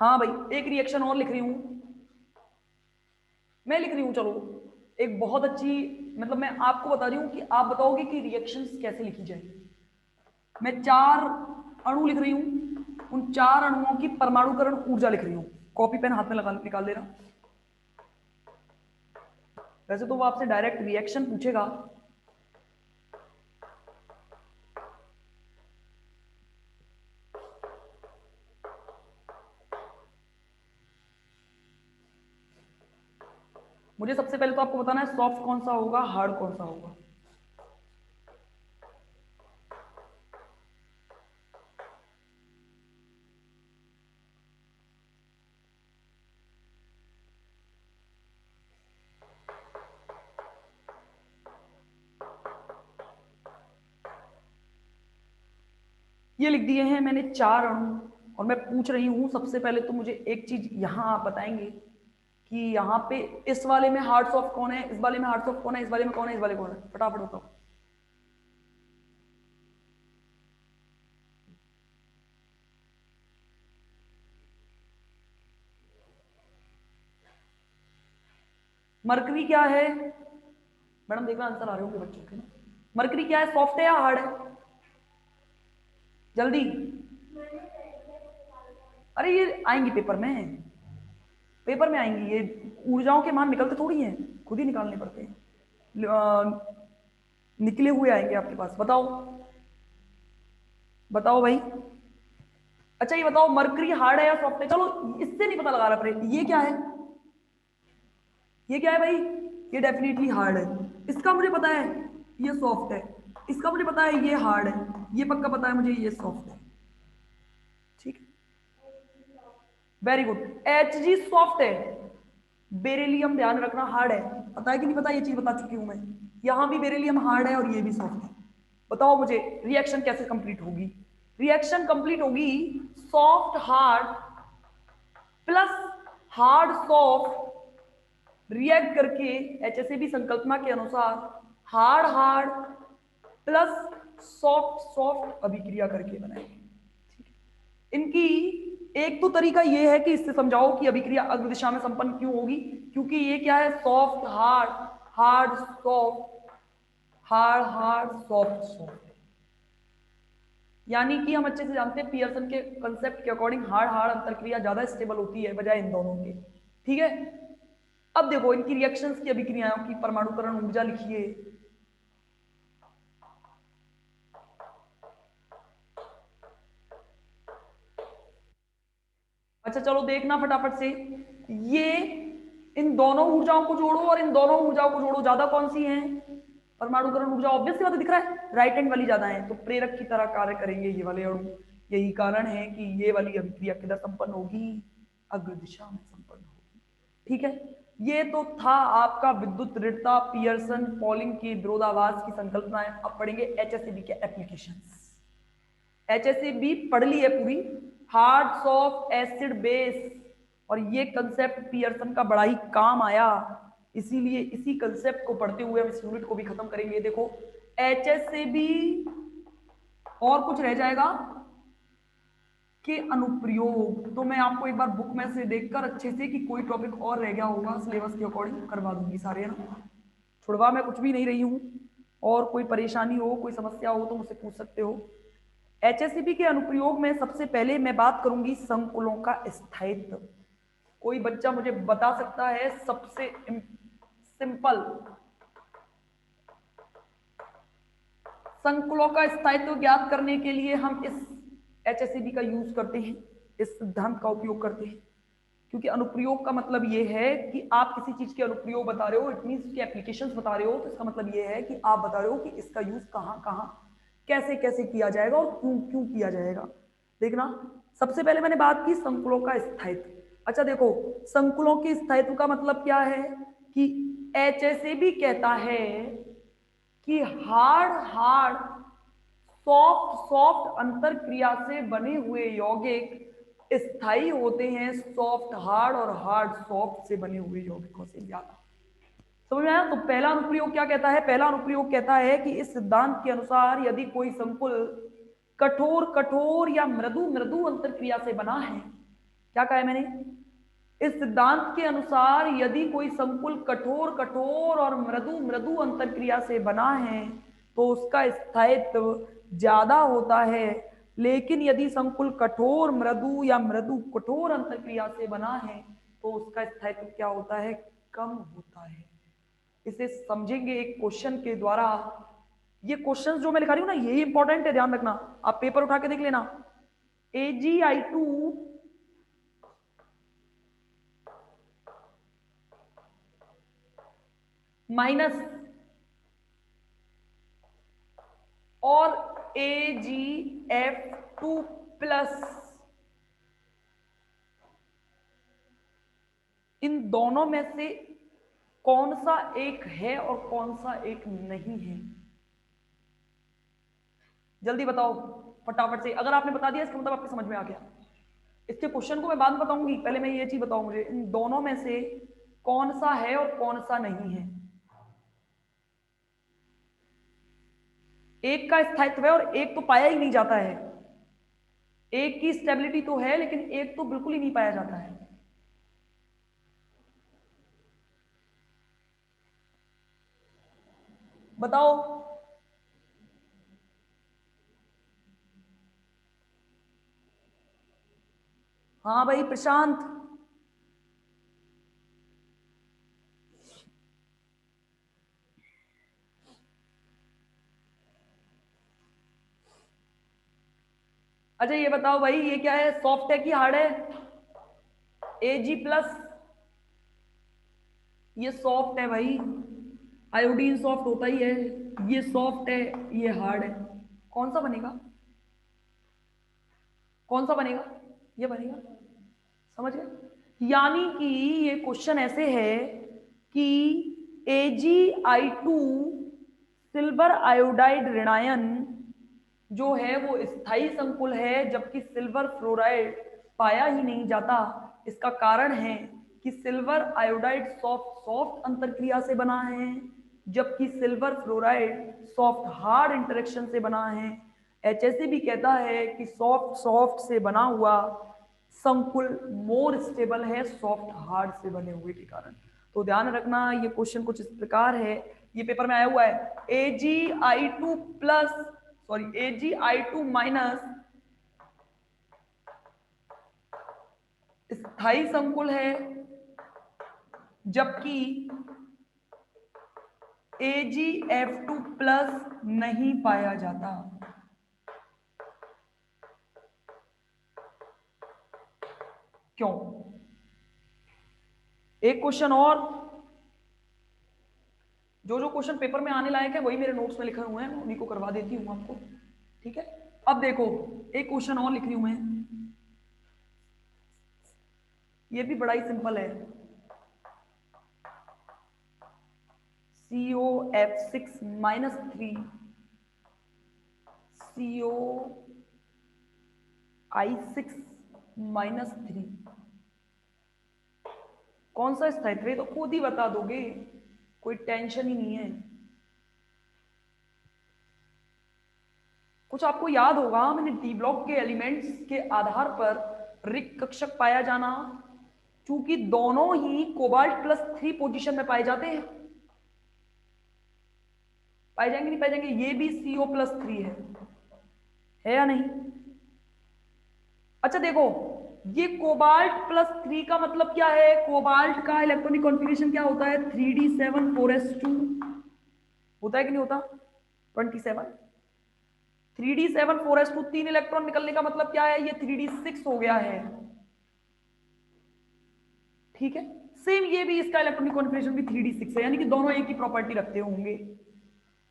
हाँ भाई, एक रिएक्शन और लिख रही हूं, मैं लिख रही हूं, चलो एक बहुत अच्छी, मतलब मैं आपको बता रही हूं कि आप बताओगे कि रिएक्शंस कैसे लिखी जाए। मैं 4 अणु लिख रही हूं, उन 4 अणुओं की परमाणुकरण ऊर्जा लिख रही हूं। कॉपी पेन हाथ में लगा निकाल देना। वैसे तो वो आपसे डायरेक्ट रिएक्शन पूछेगा, मुझे सबसे पहले तो आपको बताना है सॉफ्ट कौन सा होगा, हार्ड कौन सा होगा। ये लिख दिए हैं मैंने 4 अणु, और मैं पूछ रही हूं सबसे पहले तो मुझे एक चीज यहां आप बताएंगे कि यहाँ पे इस वाले में हार्ड सॉफ्ट कौन है, इस वाले में हार्ड सॉफ्ट कौन है, इस वाले में कौन है, इस वाले कौन है, फटाफट बताओ। मरकरी क्या है मैडम, देखना आंसर आ रहे होंगे बच्चों के। मरकरी क्या है, सॉफ्ट है या हार्ड है, जल्दी। अरे ये आएंगी पेपर में, पेपर में आएंगी ये, ऊर्जाओं के मान निकलते थोड़ी हैं, खुद ही निकालने पड़ते हैं। निकले हुए आएंगे आपके पास। बताओ बताओ भाई। अच्छा ये बताओ, मरकरी हार्ड है या सॉफ्ट है, चलो इससे नहीं पता लगा रहा पर ये क्या है, ये क्या है भाई, ये डेफिनेटली हार्ड है। इसका मुझे पता है ये सॉफ्ट है, इसका मुझे पता है ये हार्ड है, ये पक्का पता है मुझे ये सॉफ्ट है। ठीक है, very good. H G soft है, बेरिलियम ध्यान रखना हार्ड है। पता है कि नहीं पता, ये चीज बता चुकी हूं मैं। यहां भी बेरिलियम हार्ड है और ये भी सॉफ्ट है। बताओ मुझे रिएक्शन कैसे कंप्लीट होगी। रिएक्शन कंप्लीट होगी soft hard plus hard soft react करके एचएसएबी संकल्पना के अनुसार hard hard plus soft soft अभिक्रिया करके बनाएंगे। इनकी एक तो तरीका ये है कि इससे समझाओ कि अभिक्रिया अग्र दिशा में संपन्न क्यों होगी, क्योंकि ये क्या है, soft hard, hard soft, hard hard soft soft. यानी कि हम अच्छे से जानते हैं पियर्सन के कंसेप्ट के अकॉर्डिंग हार्ड हार्ड अंतरक्रिया ज्यादा स्टेबल होती है बजाय इन दोनों के। ठीक है, अब देखो इनकी रिएक्शंस की अभिक्रियाओं की परमाणुकरण ऊर्जा लिखिए। अच्छा चलो देखना फटाफट से, ये इन दोनों ऊर्जाओं को जोड़ो और इन दोनों ऊर्जाओं को जोड़ो, ज्यादा कौन सी है, परमाणुकरण ऊर्जा ऑब्वियस सी बात है, दिख रहा है राइट हैंड वाली ज्यादा है, तो प्रेरक की तरह कार्य करेंगे ये वाले अणु। यही कारण है कि ये वाली अभिक्रिया किधर संपन्न होगी, अग्र दिशा में संपन्न होगी। ठीक है, ये तो था आपका विद्युत ऋणता पियर्सन पॉलिंग की विरोधाभास की संकल्पनाएं। अब पढ़ेंगे एचएसईबी के एप्लीकेशंस। एचएसईबी पढ़ ली है पूरी, हार्ड सॉफ्ट एसिड बेस, और ये कंसेप्ट पियर्सन का बड़ा ही काम आया, इसीलिए इसी कंसेप्ट को पढ़ते हुए हम इस यूनिट को भी खत्म करेंगे। देखो एचएसएबी और कुछ रह जाएगा कि अनुप्रयोग, तो मैं आपको एक बार बुक में से देखकर अच्छे से कि कोई टॉपिक और रह गया होगा सिलेबस के अकॉर्डिंग करवा दूंगी सारे ना, छुड़वा मैं कुछ भी नहीं रही हूं। और कोई परेशानी हो, कोई समस्या हो तो मुझसे पूछ सकते हो। एचएससीबी के अनुप्रयोग में सबसे पहले मैं बात करूंगी संकुलों का स्थायित्व। कोई बच्चा मुझे बता सकता है सबसे सिंपल संकुलों का स्थायित्व ज्ञात करने के लिए हम इस एचएससीबी का यूज करते हैं, इस सिद्धांत का उपयोग करते हैं। क्योंकि अनुप्रयोग का मतलब ये है कि आप किसी चीज के अनुप्रयोग बता रहे हो, इट मीन उसके एप्लीकेशंस बता रहे हो, तो इसका मतलब ये है कि आप बता रहे हो कि इसका यूज कहां कहां कैसे कैसे किया जाएगा और क्यों क्यों किया जाएगा। देखना, सबसे पहले मैंने बात की संकुलों का स्थायित्व। अच्छा देखो, संकुलों के स्थायित्व का मतलब क्या है कि एचएसएबी कहता है कि हार्ड हार्ड सॉफ्ट सॉफ्ट अंतर क्रिया से बने हुए यौगिक स्थायी होते हैं सॉफ्ट हार्ड और हार्ड सॉफ्ट से बने हुए यौगिकों से ज्यादा। समझ में आया। तो पहला अनुप्रयोग क्या कहता है, पहला अनुप्रयोग कहता है कि इस सिद्धांत के अनुसार यदि कोई संकुल कठोर कठोर या मृदु मृदु अंतर क्रिया से बना है क्या कहा है मैंने? इस सिद्धांत के अनुसार यदि कोई संकुल कठोर कठोर और मृदु मृदु अंतरक्रिया से बना है तो उसका स्थायित्व ज्यादा होता है, लेकिन यदि संकुल कठोर मृदु या मृदु कठोर अंतरक्रिया से बना है तो उसका स्थायित्व क्या होता है? कम होता है। इसे समझेंगे एक क्वेश्चन के द्वारा। ये क्वेश्चंस जो मैं लिखा रही हूं ना, यही इंपॉर्टेंट है, ध्यान रखना। आप पेपर उठा के देख लेना। AgI2 माइनस और AgF2 प्लस, इन दोनों में से कौन सा एक है और कौन सा एक नहीं है? जल्दी बताओ फटाफट से। अगर आपने बता दिया इसका मतलब आपके समझ में आ गया। इसके क्वेश्चन को मैं बाद में बताऊंगी, पहले मैं ये चीज बताऊं, मुझे इन दोनों में से कौन सा है और कौन सा नहीं है। एक का स्थायित्व है और एक तो पाया ही नहीं जाता है। एक की स्टेबिलिटी तो है लेकिन एक तो बिल्कुल ही नहीं पाया जाता है। बताओ। हाँ भाई प्रशांत। अच्छा ये बताओ भाई, ये क्या है, सॉफ्ट है कि हार्ड है? Ag+, ये सॉफ्ट है भाई। आयोडीन सॉफ्ट होता ही है। ये सॉफ्ट है, ये हार्ड है। कौन सा बनेगा? कौन सा बनेगा? ये बनेगा। समझ गए? यानी कि ये क्वेश्चन ऐसे है कि AgI2 सिल्वर आयोडाइड ऋणायन जो है वो स्थायी संकुल है, जबकि सिल्वर फ्लोराइड पाया ही नहीं जाता। इसका कारण है कि सिल्वर आयोडाइड सॉफ्ट सॉफ्ट अंतरक्रिया से बना है, जबकि silver fluoride soft hard interaction से बना है। HSE भी कहता है कि सॉफ्ट सॉफ्ट से बना हुआ संकुल मोर स्टेबल है सॉफ्ट हार्ड से बने हुए के कारण। तो ध्यान रखना, ये क्वेश्चन कुछ इस प्रकार है, ये पेपर में आया हुआ है। AgI2 plus, sorry AgI2 minus स्थायी संकुल है, जबकि AgF2 प्लस नहीं पाया जाता। क्यों? एक क्वेश्चन और, जो जो क्वेश्चन पेपर में आने लायक है वही मेरे नोट्स में लिखे हुए हैं, उन्हीं को करवा देती हूं आपको। ठीक है, अब देखो एक क्वेश्चन और लिख रही हूं मैं, ये भी बड़ा ही सिंपल है। COF6 माइनस 3 COI6 माइनस 3, कौन सा स्थायित्व है? तो खुद ही बता दोगे, कोई टेंशन ही नहीं है। कुछ आपको याद होगा, मैंने डी ब्लॉक के एलिमेंट्स के आधार पर रिक्त कक्षक पाया जाना, चूंकि दोनों ही कोबाल्ट +3 पोजीशन में पाए जाते हैं। पाए जाएंगे नहीं पाए जाएंगे? ये भी CO+3 है या नहीं? अच्छा देखो, ये कोबाल्ट +3 का मतलब क्या है? कोबाल्ट का इलेक्ट्रॉनिक कॉन्फ़िगरेशन क्या होता है? 3d7 4s2 होता है कि नहीं होता? 27 3d7 4s2, 3 इलेक्ट्रॉन निकलने का मतलब क्या है? ये 3d6 हो गया है। ठीक है, सेम ये भी, इसका इलेक्ट्रॉनिक कॉन्फ़िगरेशन भी 3d6 है, यानी कि दोनों एक ही प्रॉपर्टी रखते होंगे।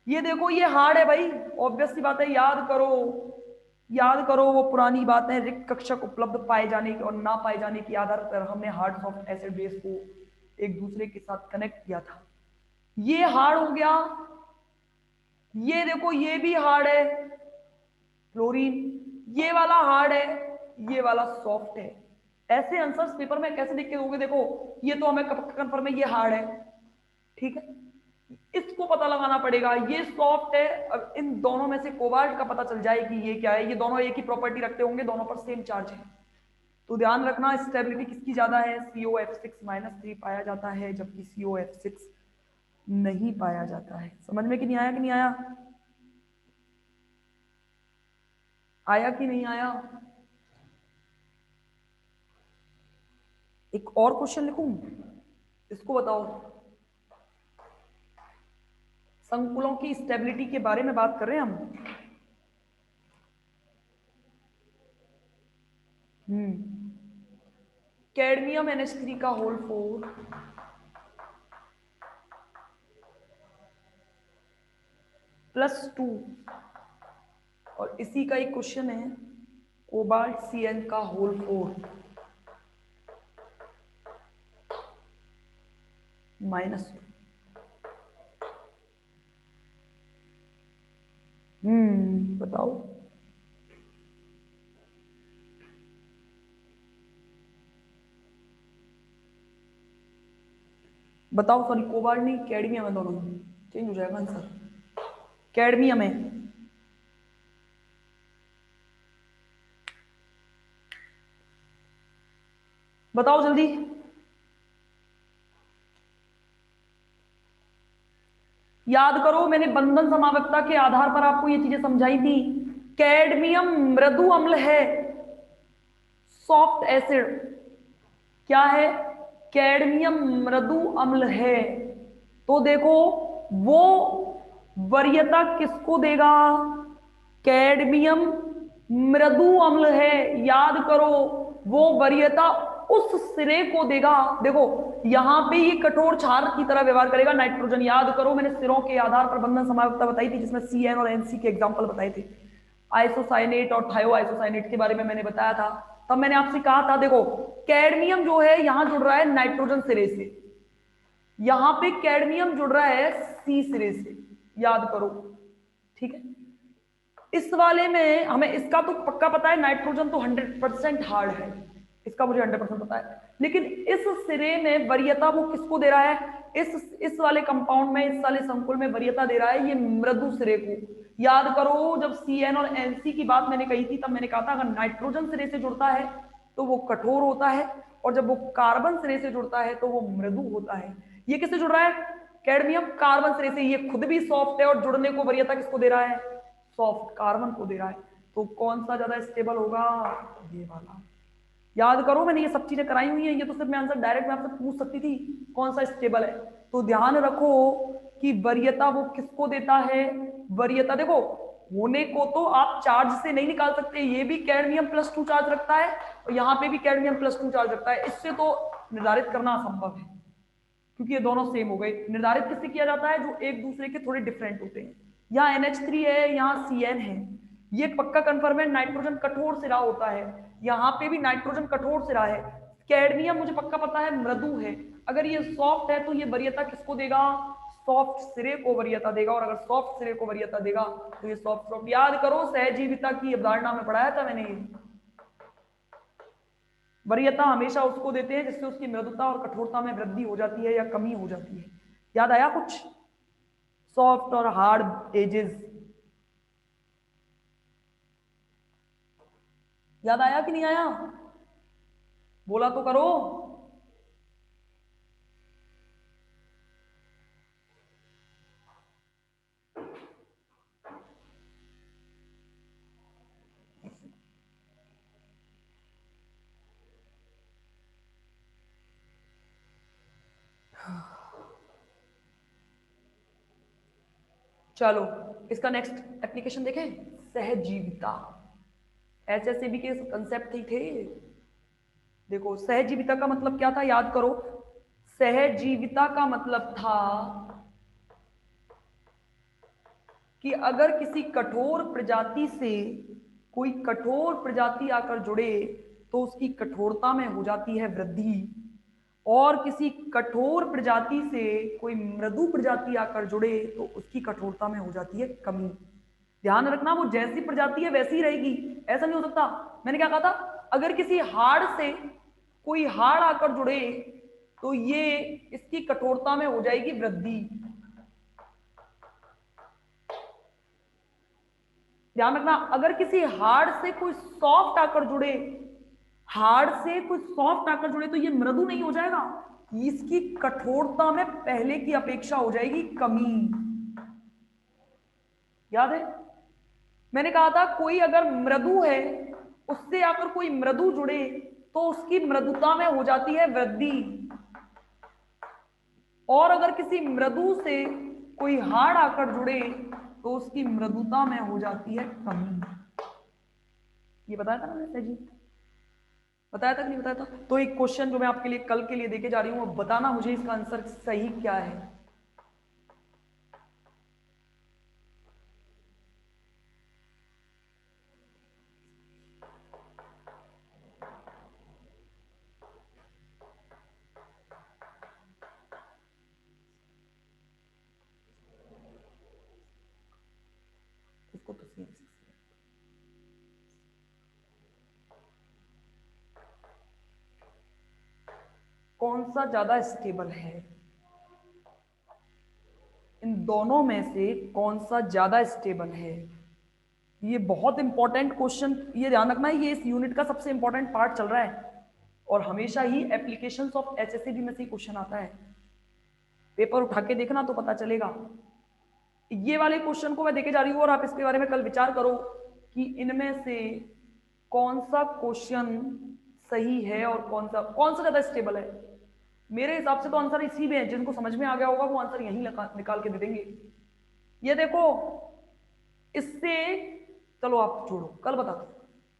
ये देखो ये हार्ड है भाई, ऑब्वियस सी बात है, याद करो, याद करो वो पुरानी बातें, रिक्त कक्षक उपलब्ध पाए जाने के और ना पाए जाने के आधार पर हमने हार्ड सॉफ्ट एसिड बेस को एक दूसरे के साथ कनेक्ट किया था। ये हार्ड हो गया, ये देखो ये भी हार्ड है फ्लोरीन, ये वाला हार्ड है, ये वाला सॉफ्ट है। ऐसे आंसर्स पेपर में कैसे लिख के दोगे? देखो ये तो हमें कंफर्म है ये हार्ड है, ठीक है, इसको पता लगाना पड़ेगा, ये सॉफ्ट है। अब इन दोनों में से कोबाल्ट का पता चल जाए कि ये क्या है, ये दोनों एक ही प्रॉपर्टी रखते होंगे, दोनों पर सेम चार्ज है। तो ध्यान रखना स्टेबिलिटी किसकी ज्यादा है, COF6-3 पाया जाता है, जबकि COF6 नहीं पाया जाता है। समझ में कि नहीं आया, कि नहीं आया, आया कि नहीं आया? एक और क्वेश्चन लिखूं, इसको बताओ। संकुलों की स्टेबिलिटी के बारे में बात कर रहे हैं हम। कैडमियम NH3 का होल 4 +2, और इसी का एक क्वेश्चन है कोबाल्ट CN का होल 4 -2। बताओ। बताओ, सॉरी कोबाल्ट नहीं, कैडमियम है, दोनों चेंज हो जाएगा आंसर। कैडमियम है। बताओ जल्दी। याद करो, मैंने बंधन समावकता के आधार पर आपको ये चीजें समझाई थी। कैडमियम मृदु अम्ल है, सॉफ्ट एसिड। क्या है? कैडमियम मृदु अम्ल है। तो देखो, वो वरीयता किसको देगा? कैडमियम मृदु अम्ल है, याद करो, वो वरीयता उस सिरे को देगा। देखो यहां पे ये कठोर क्षार की तरह व्यवहार करेगा नाइट्रोजन। याद करो, मैंने सिरों के आधार पर बंधन समावकता बताई थी, जिसमें CN और NC के एग्जाम्पल बताए थे। आइसोसाइनेट और थायोआइसोसाइनेट के बारे में मैंने बताया था। तब मैंने आपसे कहा था, देखो कैडमियम जो है यहां जुड़ रहा है नाइट्रोजन सिरे से, यहां पे कैडमियम जुड़ रहा है C सिरे से, याद करो। ठीक है, इस वाले में हमें इसका तो पक्का पता है, नाइट्रोजन तो 100% हार्ड है, इसका मुझे 100% पता है। लेकिन इस सिरे में वरीयता वो किसको दे रहा है? इस वाले कंपाउंड में, इस वाले संकुल में वरीयता दे रहा है ये मृदु सिरे को। याद करो, जब CN और NC की बात मैंने कही थी, तब मैंने कहा था अगर नाइट्रोजन सिरे से जुड़ता है तो वो कठोर होता है, और जब वो कार्बन सिरे से जुड़ता है तो वो मृदु होता है। ये किससे जुड़ रहा है? कैडमियम कार्बन सिरे से। ये खुद भी सॉफ्ट है, और जुड़ने को वरीयता किसको दे रहा है? सॉफ्ट कार्बन को दे रहा है। तो कौन सा ज्यादा स्टेबल होगा? ये वाला। याद करो, मैंने ये सब चीजें कराई हुई हैं, ये तो सिर्फ मैं आंसर डायरेक्ट मैं आपसे पूछ सकती थी कौन सा स्टेबल है। तो ध्यान रखो कि वरीयता वो किसको देता है? वरीयता देखो, होने को तो आप चार्ज से नहीं निकाल सकते, ये भी कैडमियम +2 चार्ज रखता है और यहाँ पे भी कैडमियम +2 चार्ज रखता है, इससे तो निर्धारित करना असंभव है, क्योंकि ये दोनों सेम हो गए। निर्धारित किससे किया जाता है? जो एक दूसरे के थोड़े डिफरेंट होते हैं। यहाँ NH3 है, यहाँ CN है, ये पक्का कंफर्म है, नाइट्रोजन कठोर सिरा होता है, यहाँ पे भी नाइट्रोजन कठोर सिरा है। कैडमियम मुझे पक्का पता है मृदु है। अगर ये सॉफ्ट है तो ये वरीयता किसको देगा? सॉफ्ट सिरे को वरीयता देगा, और अगर सॉफ्ट सिरे को वरीयता देगा तो ये सॉफ्ट। याद करो, सहजीविता की अवधारणा में पढ़ाया था मैंने। वरीयता हमेशा उसको देते हैं जिससे उसकी मृदुता और कठोरता में वृद्धि हो जाती है या कमी हो जाती है। याद आया कुछ? सॉफ्ट और हार्ड एजेस याद आया कि नहीं आया? बोला तो करो। चलो, इसका नेक्स्ट एप्लीकेशन देखें, सहजीविता। HSAB के कंसेप्ट ही थे। देखो, सहजीविता का मतलब क्या था, याद करो। सहजीविता का मतलब था कि अगर किसी कठोर प्रजाति से कोई कठोर प्रजाति आकर जुड़े तो उसकी कठोरता में हो जाती है वृद्धि, और किसी कठोर प्रजाति से कोई मृदु प्रजाति आकर जुड़े तो उसकी कठोरता में हो जाती है कमी। ध्यान रखना, वो जैसी प्रजाति है वैसी ही रहेगी, ऐसा नहीं हो सकता। मैंने क्या कहा था? अगर किसी हाड़ से कोई हाड़ आकर जुड़े तो ये इसकी कठोरता में हो जाएगी वृद्धि। ध्यान रखना, अगर किसी हार्ड से कोई सॉफ्ट आकर जुड़े, हार्ड से कुछ सॉफ्ट आकर जुड़े तो ये मृदु नहीं हो जाएगा, इसकी कठोरता में पहले की अपेक्षा हो जाएगी कमी। याद है मैंने कहा था कोई अगर मृदु है उससे आकर कोई मृदु जुड़े तो उसकी मृदुता में हो जाती है वृद्धि, और अगर किसी मृदु से कोई हार्ड आकर जुड़े तो उसकी मृदुता में हो जाती है कमी। ये बताया था ना मैंने जी, बताया था कि नहीं बताया था? तो एक क्वेश्चन जो मैं आपके लिए कल के लिए देके जा रही हूं, बताना मुझे इसका आंसर सही क्या है। इसको तो सीरियस, कौन सा ज्यादा स्टेबल है, इन दोनों में से कौन सा ज्यादा स्टेबल है? ये बहुत इंपॉर्टेंट क्वेश्चन, ये ध्यान रखना है, ये इस यूनिट का सबसे इंपॉर्टेंट पार्ट चल रहा है और हमेशा ही एप्लीकेशंस ऑफ एचएससीबी में से क्वेश्चन आता है। पेपर उठा के देखना तो पता चलेगा। ये वाले क्वेश्चन को मैं देके जा रही हूँ और आप इसके बारे में कल विचार करो कि इनमें से कौन सा क्वेश्चन सही है और कौन सा ज्यादा स्टेबल है। मेरे हिसाब से तो आंसर इसी में है, जिनको समझ में आ गया होगा वो आंसर यहीं निकाल के दे देंगे। ये देखो इससे, चलो आप छोड़ो कल बता दो,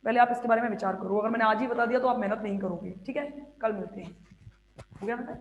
पहले आप इसके बारे में विचार करो, अगर मैंने आज ही बता दिया तो आप मेहनत नहीं करोगे, ठीक है? कल मिलते हैं, हो गया ना?